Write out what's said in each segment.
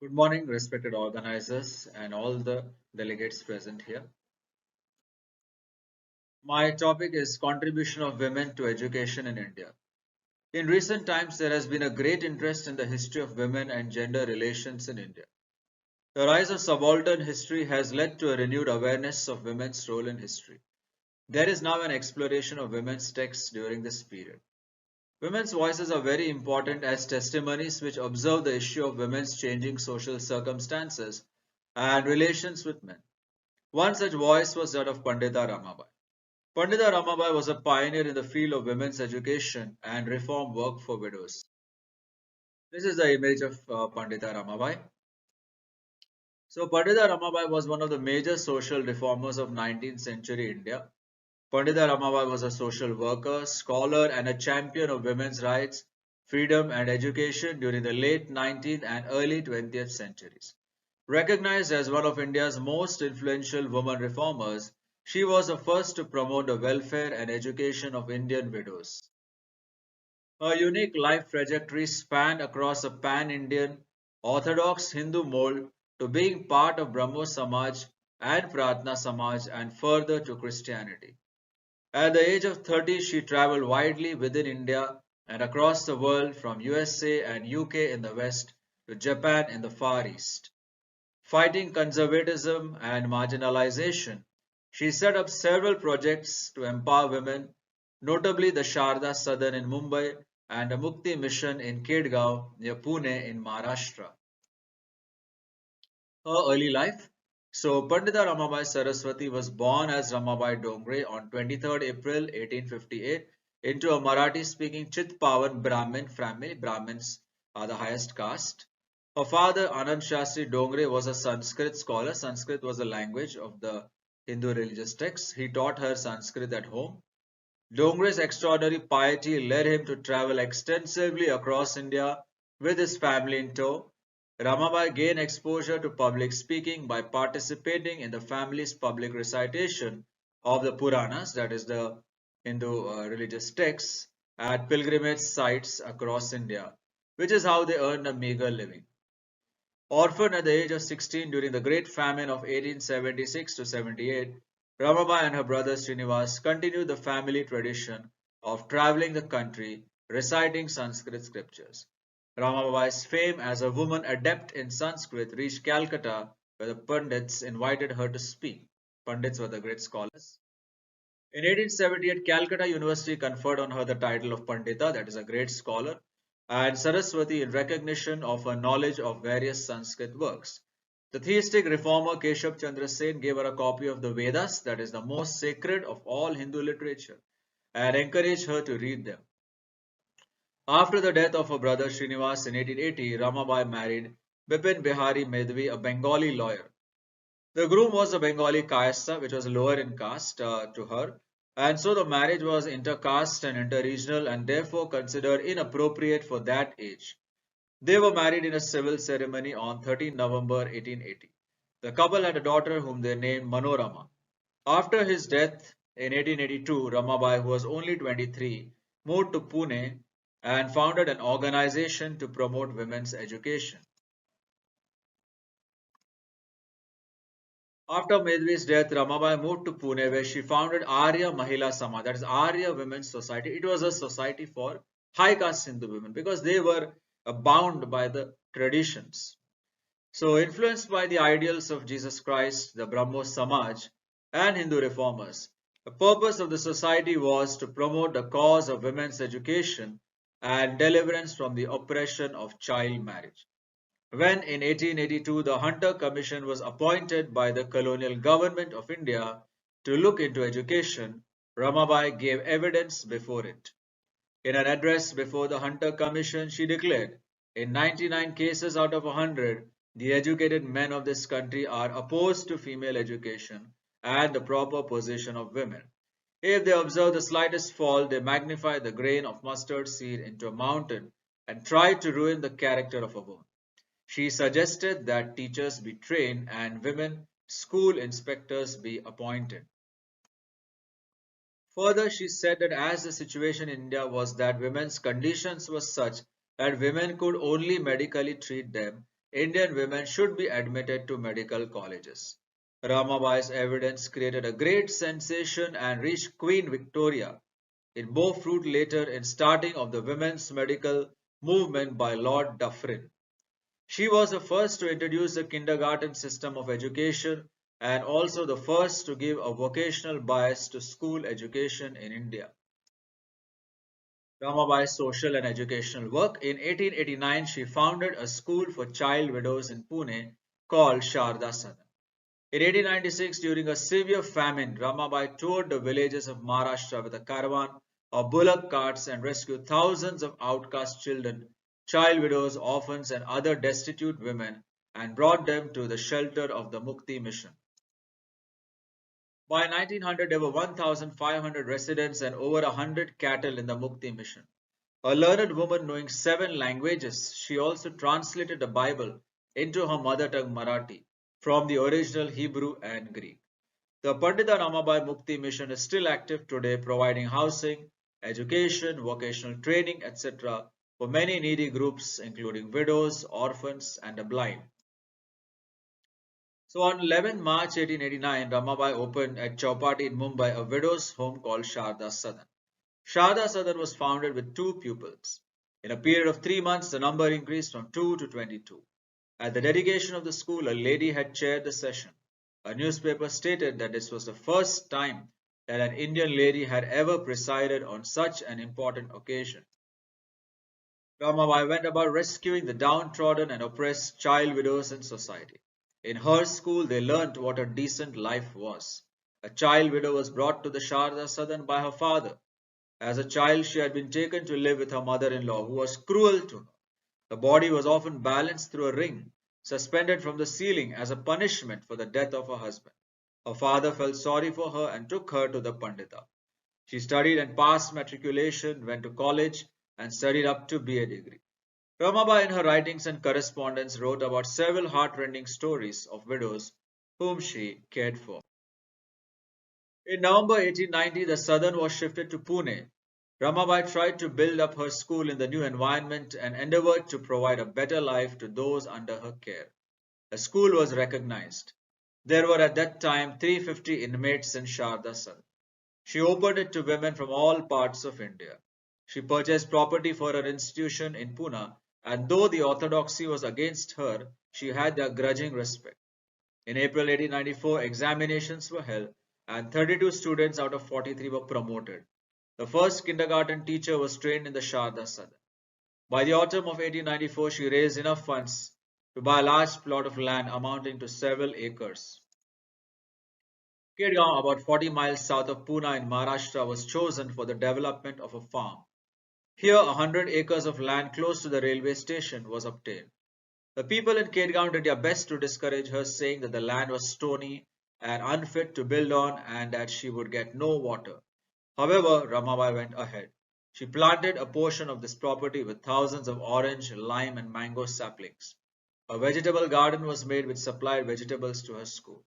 Good morning, respected organizers and all the delegates present here. My topic is contribution of women to education in India. In recent times, there has been a great interest in the history of women and gender relations in India. The rise of subaltern history has led to a renewed awareness of women's role in history. There is now an exploration of women's texts during this period. Women's voices are very important as testimonies which observe the issue of women's changing social circumstances and relations with men. One such voice was that of Pandita Ramabai. Pandita Ramabai was a pioneer in the field of women's education and reform work for widows. This is the image of Pandita Ramabai. So Pandita Ramabai was one of the major social reformers of 19th century India. Pandita Ramabai was a social worker, scholar and a champion of women's rights, freedom and education during the late 19th and early 20th centuries. Recognized as one of India's most influential women reformers, she was the first to promote the welfare and education of Indian widows. Her unique life trajectory spanned across a pan-Indian Orthodox Hindu mold to being part of Brahmo Samaj and Pratna Samaj and further to Christianity. At the age of 30, she traveled widely within India and across the world from USA and UK in the West to Japan in the Far East. Fighting conservatism and marginalization, she set up several projects to empower women, notably the Sharda Sadan in Mumbai and the Mukti Mission in Kedgaon near Pune in Maharashtra. Her early life. So, Pandita Ramabai Saraswati was born as Ramabai Dongre on 23rd April 1858 into a Marathi-speaking Chitpavan Brahmin family. Brahmins are the highest caste. Her father, Anand Shastri Dongre, was a Sanskrit scholar. Sanskrit was the language of the Hindu religious texts. He taught her Sanskrit at home. Dongre's extraordinary piety led him to travel extensively across India with his family in tow. Ramabai gained exposure to public speaking by participating in the family's public recitation of the Puranas, that is the Hindu religious texts, at pilgrimage sites across India, which is how they earned a meager living. Orphaned at the age of 16 during the Great Famine of 1876 to 78, Ramabai and her brother Srinivas continued the family tradition of traveling the country reciting Sanskrit scriptures. Ramabai's fame as a woman adept in Sanskrit reached Calcutta, where the Pandits invited her to speak. Pandits were the great scholars. In 1878, Calcutta University conferred on her the title of Pandita, that is a great scholar, and Saraswati in recognition of her knowledge of various Sanskrit works. The theistic reformer Keshav Chandra Sen gave her a copy of the Vedas, that is the most sacred of all Hindu literature, and encouraged her to read them. After the death of her brother Srinivas in 1880, Ramabai married Bipin Bihari Medvi, a Bengali lawyer. The groom was a Bengali Kayastha, which was lower in caste to her, and so the marriage was intercaste and interregional and therefore considered inappropriate for that age. They were married in a civil ceremony on 13 November 1880. The couple had a daughter whom they named Manorama. After his death in 1882, Ramabai, who was only 23, moved to Pune and founded an organization to promote women's education. After Medvi's death, Ramabai moved to Pune where she founded Arya Mahila Samaj, that is Arya Women's Society. It was a society for high caste Hindu women because they were bound by the traditions. So, influenced by the ideals of Jesus Christ, the Brahmo Samaj, and Hindu reformers, the purpose of the society was to promote the cause of women's education and deliverance from the oppression of child marriage. When in 1882 the Hunter Commission was appointed by the colonial government of India to look into education, Ramabai gave evidence before it. In an address before the Hunter Commission, she declared, in 99 cases out of 100, the educated men of this country are opposed to female education and the proper position of women. If they observe the slightest fault, they magnify the grain of mustard seed into a mountain and try to ruin the character of a woman. She suggested that teachers be trained and women school inspectors be appointed. Further, she said that as the situation in India was that women's conditions were such that women could only medically treat them, Indian women should be admitted to medical colleges. Ramabai's evidence created a great sensation and reached Queen Victoria. It bore fruit later in starting of the women's medical movement by Lord Dufferin. She was the first to introduce the kindergarten system of education and also the first to give a vocational bias to school education in India. Ramabai's social and educational work. In 1889, she founded a school for child widows in Pune called Sharda Sadan. In 1896, during a severe famine, Ramabai toured the villages of Maharashtra with a caravan of bullock carts and rescued thousands of outcast children, child widows, orphans, and other destitute women and brought them to the shelter of the Mukti mission. By 1900, there were 1,500 residents and over 100 cattle in the Mukti mission. A learned woman knowing 7 languages, she also translated the Bible into her mother tongue Marathi from the original Hebrew and Greek. The Pandita Ramabai Mukti mission is still active today, providing housing, education, vocational training, etc. for many needy groups, including widows, orphans, and the blind. So on 11 March 1889, Ramabai opened at Chowpatty in Mumbai a widow's home called Sharda Sadan. Sharda Sadan was founded with 2 pupils. In a period of 3 months, the number increased from 2 to 22. At the dedication of the school, a lady had chaired the session. A newspaper stated that this was the first time that an Indian lady had ever presided on such an important occasion. Ramabai went about rescuing the downtrodden and oppressed child widows in society. In her school, they learnt what a decent life was. A child widow was brought to the Sharda Sadan by her father. As a child, she had been taken to live with her mother-in-law, who was cruel to her. The body was often balanced through a ring, suspended from the ceiling as a punishment for the death of her husband. Her father felt sorry for her and took her to the Pandita. She studied and passed matriculation, went to college, and studied up to BA degree. Ramabai, in her writings and correspondence, wrote about several heartrending stories of widows whom she cared for. In November 1890, the Southern was shifted to Pune. Ramabai tried to build up her school in the new environment and endeavored to provide a better life to those under her care. The school was recognized. There were at that time 350 inmates in Sharda Sadan. She opened it to women from all parts of India. She purchased property for her institution in Pune, and though the orthodoxy was against her, she had their grudging respect. In April 1894, examinations were held, and 32 students out of 43 were promoted. The first kindergarten teacher was trained in the Sharda Sadan. By the autumn of 1894, she raised enough funds to buy a large plot of land amounting to several acres. Kedgaon, about 40 miles south of Pune in Maharashtra, was chosen for the development of a farm. Here, 100 acres of land close to the railway station was obtained. The people in Kedgaon did their best to discourage her, saying that the land was stony and unfit to build on and that she would get no water. However, Ramabai went ahead. She planted a portion of this property with thousands of orange, lime, and mango saplings. A vegetable garden was made which supplied vegetables to her school.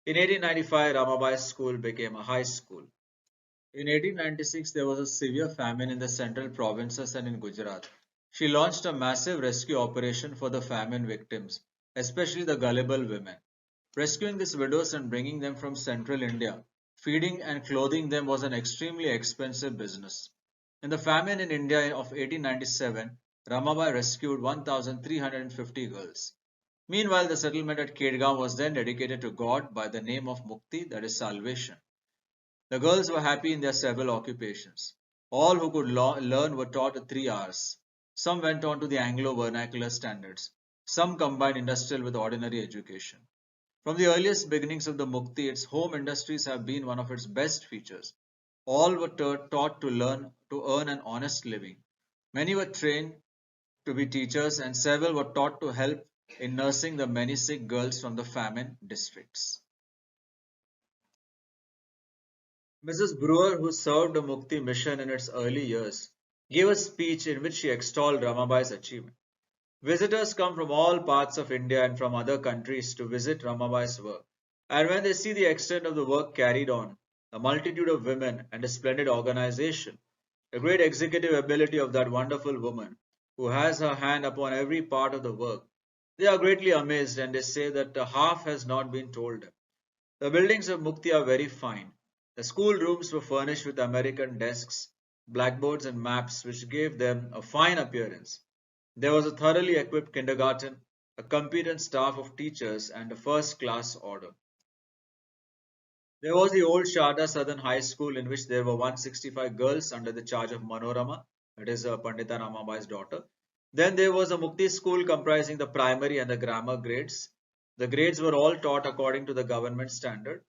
In 1895, Ramabai's school became a high school. In 1896, there was a severe famine in the central provinces and in Gujarat. She launched a massive rescue operation for the famine victims, especially the gullible women. Rescuing these widows and bringing them from central India, feeding and clothing them was an extremely expensive business. In the famine in India of 1897, Ramabai rescued 1,350 girls. Meanwhile, the settlement at Kedgaon was then dedicated to God by the name of Mukti, that is salvation. The girls were happy in their several occupations. All who could learn were taught at 3 hours. Some went on to the Anglo vernacular standards. Some combined industrial with ordinary education. From the earliest beginnings of the Mukti, its home industries have been one of its best features. All were taught to earn an honest living. Many were trained to be teachers and several were taught to help in nursing the many sick girls from the famine districts. Mrs. Brewer, who served the Mukti mission in its early years, gave a speech in which she extolled Ramabai's achievement. Visitors come from all parts of India and from other countries to visit Ramabai's work, and when they see the extent of the work carried on, the multitude of women, and the splendid organization, the great executive ability of that wonderful woman, who has her hand upon every part of the work, They are greatly amazed and they say that half has not been told them. The buildings of Mukti are very fine. The school rooms were furnished with American desks, blackboards, and maps which gave them a fine appearance. There was a thoroughly equipped kindergarten, a competent staff of teachers, and a first class order. There was the old Sharda Southern High School in which there were 165 girls under the charge of Manorama, that is Pandita Ramabai's daughter. Then there was a Mukti school comprising the primary and the grammar grades. The grades were all taught according to the government standard.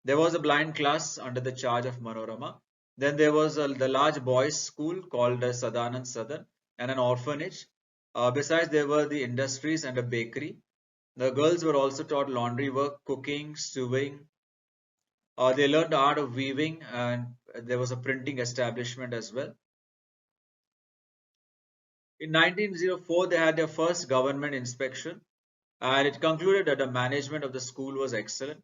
There was a blind class under the charge of Manorama. Then there was the large boys' school called Sadanand Sadan and an orphanage. Besides, there were the industries and a bakery. The girls were also taught laundry work, cooking, sewing. They learned the art of weaving, and there was a printing establishment as well. In 1904, they had their first government inspection, and it concluded that the management of the school was excellent.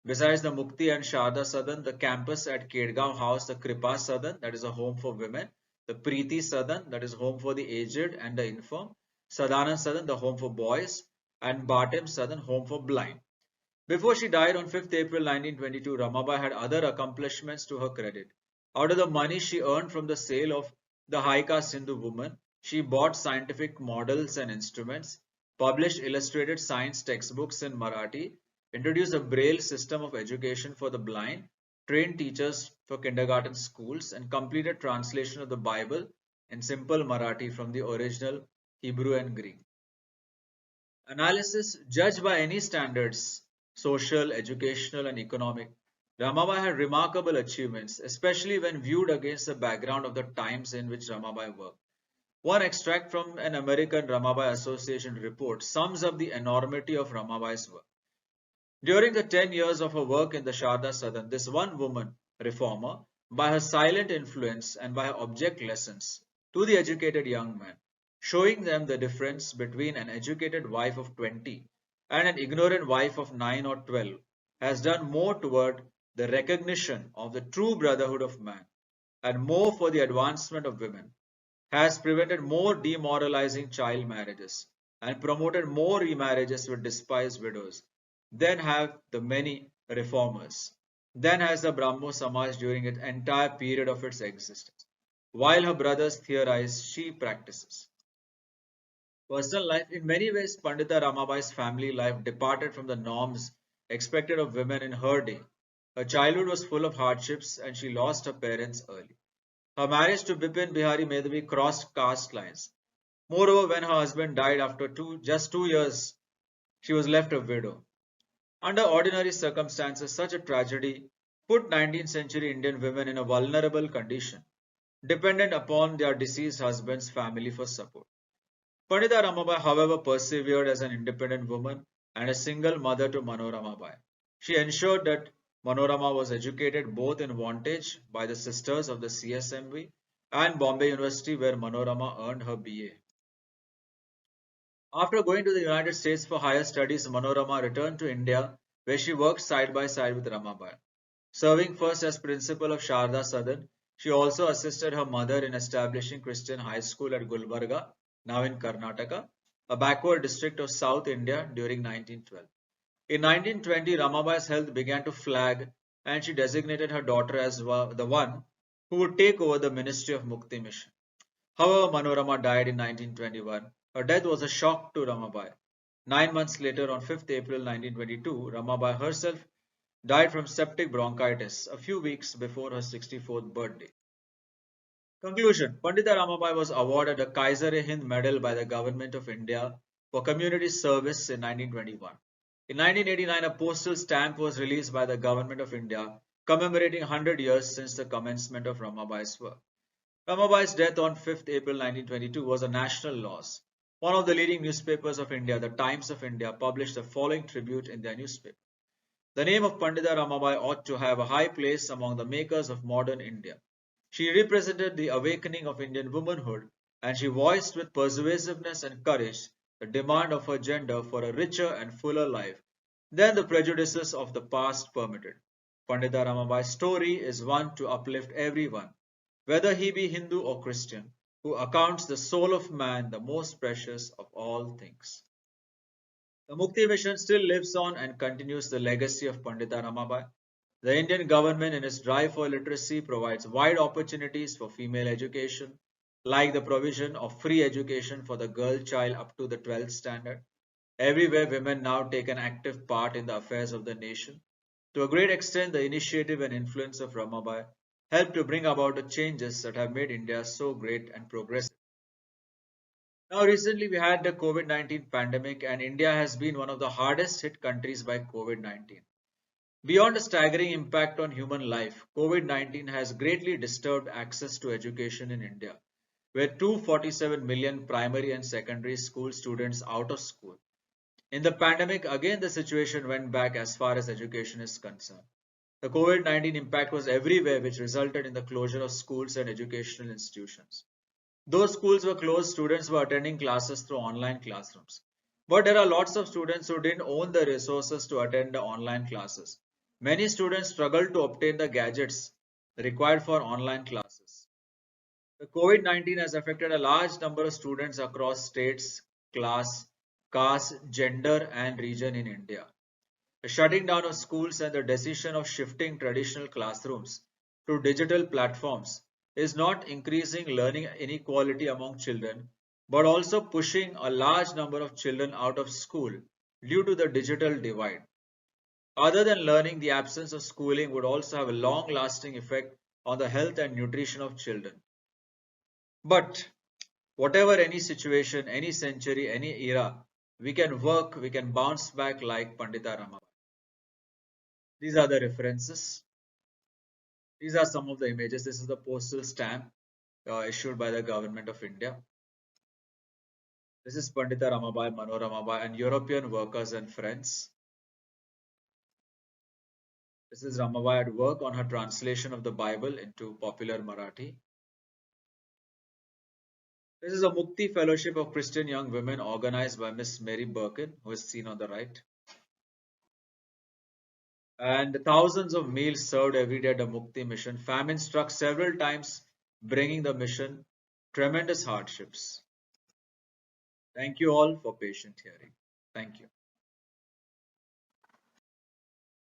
Besides the Mukti and Sharda Sadan, the campus at Kedgaon housed the Kripa Sadan, that is a home for women, the Preeti Sadan, that is home for the aged and the infirm, Sadanand Sadan, the home for boys, and Bhatem Sadan, home for blind. Before she died on 5th April 1922, Ramabai had other accomplishments to her credit. Out of the money she earned from the sale of the high caste Hindu woman, she bought scientific models and instruments, published illustrated science textbooks in Marathi, introduced a Braille system of education for the blind, trained teachers for kindergarten schools, and completed translation of the Bible in simple Marathi from the original Hebrew and Greek. Analysis judged by any standards, social, educational, and economic. Ramabai had remarkable achievements, especially when viewed against the background of the times in which Ramabai worked. One extract from an American Ramabai Association report sums up the enormity of Ramabai's work. During the 10 years of her work in the Sharda Sadan, this one woman, reformer, by her silent influence and by her object lessons to the educated young man, showing them the difference between an educated wife of 20 and an ignorant wife of 9 or 12, has done more toward the recognition of the true brotherhood of man and more for the advancement of women, has prevented more demoralizing child marriages and promoted more remarriages with despised widows than have the many reformers, than has the Brahmo Samaj during its entire period of its existence. While her brothers theorize, she practices. Personal life. In many ways, Pandita Ramabai's family life departed from the norms expected of women in her day. Her childhood was full of hardships and she lost her parents early. Her marriage to Bipin Bihari Medhavi crossed caste lines. Moreover, when her husband died after just 2 years, she was left a widow. Under ordinary circumstances, such a tragedy put 19th century Indian women in a vulnerable condition, dependent upon their deceased husband's family for support. Pandita Ramabai, however, persevered as an independent woman and a single mother to Manorama Bai. She ensured that Manorama was educated both in Wantage by the sisters of the CSMV and Bombay University, where Manorama earned her BA. After going to the United States for higher studies, Manorama returned to India, where she worked side by side with Ramabai. Serving first as principal of Sharda Sadan, she also assisted her mother in establishing Christian high school at Gulbarga, now in Karnataka, a backward district of South India during 1912. In 1920, Ramabai's health began to flag and she designated her daughter as the one who would take over the Ministry of Mukti Mission. However, Manorama died in 1921. Her death was a shock to Ramabai. 9 months later, on 5th April 1922, Ramabai herself died from septic bronchitis a few weeks before her 64th birthday. Conclusion. Pandita Ramabai was awarded a Kaiser-e-Hind Medal by the Government of India for community service in 1921. In 1989, a postal stamp was released by the Government of India commemorating 100 years since the commencement of Ramabai's work. Ramabai's death on 5th April 1922 was a national loss. One of the leading newspapers of India, the Times of India, published the following tribute in their newspaper. The name of Pandita Ramabai ought to have a high place among the makers of modern India. She represented the awakening of Indian womanhood and she voiced with persuasiveness and courage the demand of her gender for a richer and fuller life than the prejudices of the past permitted. Pandita Ramabai's story is one to uplift everyone, whether he be Hindu or Christian, who accounts the soul of man the most precious of all things. The Mukti mission still lives on and continues the legacy of Pandita Ramabai. The Indian government, in its drive for literacy, provides wide opportunities for female education, like the provision of free education for the girl child up to the 12th standard. Everywhere, women now take an active part in the affairs of the nation. To a great extent, the initiative and influence of Ramabai helped to bring about the changes that have made India so great and progressive. Now, recently we had the COVID-19 pandemic, and India has been one of the hardest hit countries by COVID-19. Beyond a staggering impact on human life, COVID-19 has greatly disturbed access to education in India, with 247 million primary and secondary school students out of school. In the pandemic, again the situation went back as far as education is concerned. The COVID-19 impact was everywhere, which resulted in the closure of schools and educational institutions. Those schools were closed, students were attending classes through online classrooms. But there are lots of students who didn't own the resources to attend the online classes. Many students struggled to obtain the gadgets required for online classes. The COVID-19 has affected a large number of students across states, class, caste, gender, and region in India. The shutting down of schools and the decision of shifting traditional classrooms to digital platforms is not increasing learning inequality among children, but also pushing a large number of children out of school due to the digital divide. Other than learning, the absence of schooling would also have a long lasting effect on the health and nutrition of children. But whatever any situation, any century, any era, we can work, we can bounce back like Pandita Rama. These are the references. These are some of the images. This is the postal stamp issued by the government of India. This is Pandita Ramabai, Manoramabai, and European workers and friends. This is Ramabai at work on her translation of the Bible into popular Marathi. This is a Mukti Fellowship of Christian Young Women organized by Miss Mary Birkin, who is seen on the right. And thousands of meals served every day at the Mukti mission. Famine struck several times, bringing the mission tremendous hardships. Thank you all for patient hearing. Thank you.